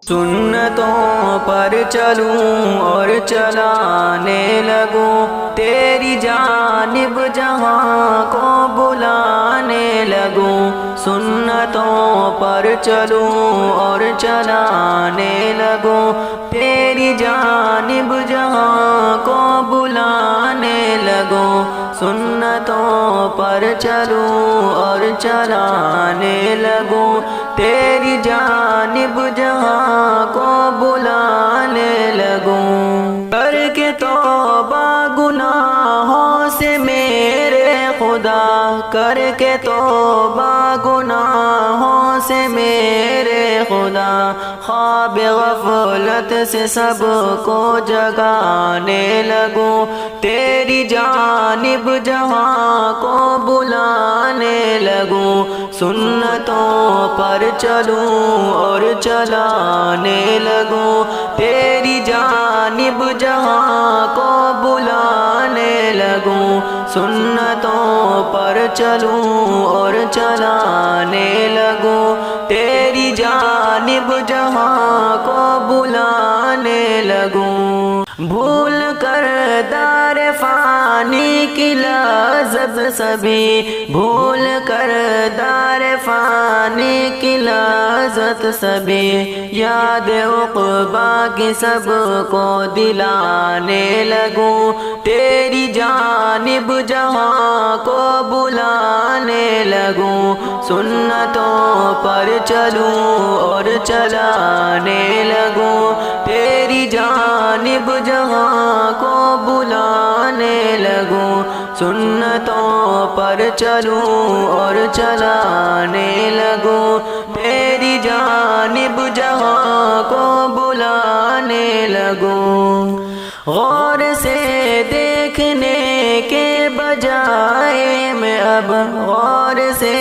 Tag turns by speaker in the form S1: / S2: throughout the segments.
S1: سنتوں پر چلوں اور چلانے لگوں، تیری جانب جہاں کو بلانے لگوں۔ سنتوں پر چلوں اور چلانے لگوں، تیری جانب جہاں کو بلانے لگوں۔ سنتوں پر چلوں اور چلانے لگوں، تیری جانب جہاں کو بلانے لگوں۔ کر کے توبہ گناہوں سے میرے خدا، کر کے توبہ گناہوں سے میرے خدا، خواب غفلت سے سب کو جگانے لگوں، تیری جانب جہاں کو بلانے لگوں۔ سنتوں پر چلوں اور چلانے لگوں، تیری جانب جہاں کو بلانے لگوں۔ سنتوں پر چلوں اور چلانے لگوں، تیری جانب جہاں کو بلانے لگوں۔ بھول کر دار فانی کی لذت سبھی، بھول کر دار فانی کی لذت سبھی، یاد عقبیٰ کی سب کو دلانے لگوں، تیری جانب جہاں کو بلانے لگوں۔ سنتوں پر چلوں اور چلانے لگوں، تیری جانب جہاں کو بلانے لگوں۔ سنتوں پر چلوں اور چلانے لگوں، تیری جانب جہاں کو بلانے لگوں۔ غور سے دیکھنے کے بجائے میں اب، غور سے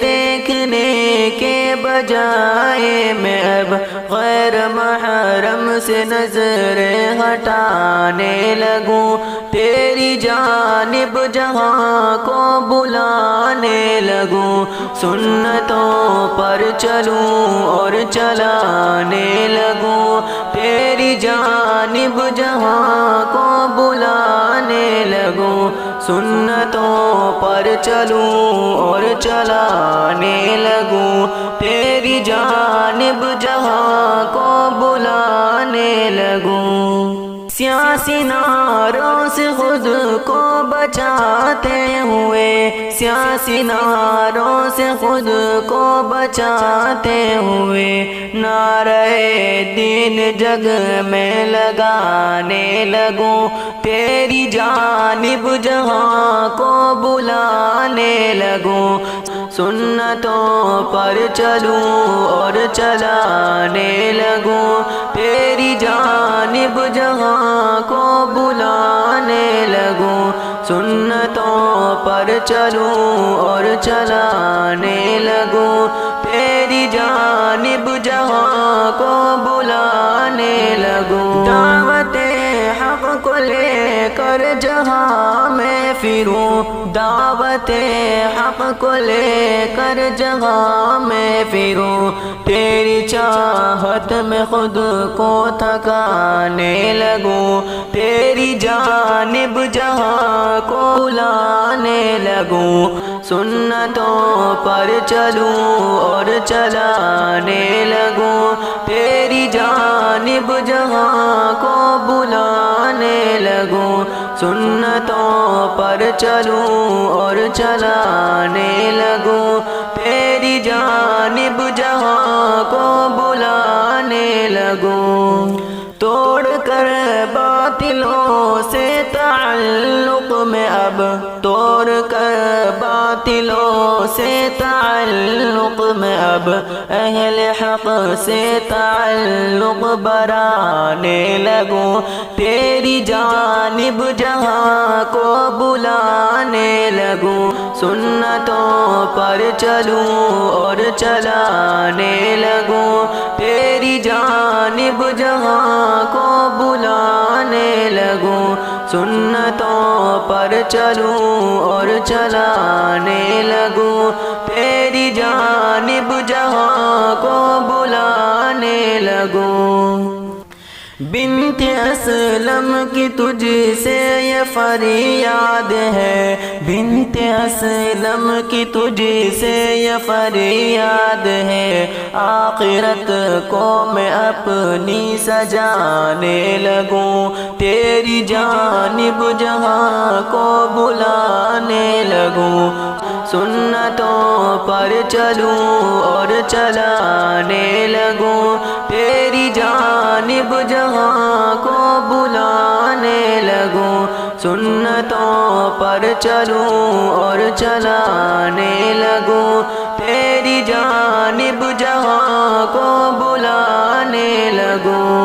S1: دیکھنے کے بجائے میں اب، غیر محرم سے نظریں ہٹانے لگوں، تیری جانب جہاں کو بلانے لگوں۔ سنتوں پر چلوں اور چلانے لگوں، تیری جانب جہاں کو بلانے لگوں۔ سنتوں پر چلوں اور چلانے لگوں، تیری جانب جہاں کو بلانے لگوں۔ سیاسی نعروں سے خود کو بچاتے ہوئے، سیاسی نعروں سے خود کو بچاتے ہوئے، نعرہ دین جگ میں لگانے لگوں، تیری جانب جہاں کو بلانے لگوں۔ سنتوں پر چلوں اور چلانے لگوں، تیری جانب جہاں کو بلانے لگوں۔ سنتوں پر چلوں اور چلانے لگوں، تیری جانب جہاں کو بلانے لگوں۔ دعوت حق کو لے کر جہاں میں پھروں، دعوت حق کو لے کر جہاں میں پھروں، تیری چاہت میں خود کو تھکانے لگوں، تیری جانب جہاں کو بلانے لگوں۔ سنتوں پر چلوں اور چلانے لگوں، تیری جانب جہاں کو بلانے لگوں۔ سنتوں پر چلوں اور چلانے لگوں، تیری جانب جہاں کو بلانے لگوں۔ توڑ کر باطلوں سے تعلق میں اب، توڑ کر باطلوں سے تعلق میں اب، اہل حق سے تعلق برانے لگوں، تیری جانب جہاں کو بلانے لگوں۔ سنتوں پر چلوں اور چلانے لگوں، تیری جانب جہاں کو بلانے لگوں۔ سنتوں پر چلوں اور چلانے لگوں، تیری جانب جہاں کو بلانے بلانے لگوں بنت اسلم کی تجھ سے یہ فریاد ہے بنت اسلم کی تجھ سے یہ فریاد ہے آخرت کو میں اپنی سجانے لگوں تیری جانب جہاں کو بلانے لگوں سنتوں پر چلوں اور چلانے لگوں تیری جانب جہاں کو بلانے لگوں سنتوں پر چلوں اور چلانے لگوں تیری جانب جہاں کو بلانے لگوں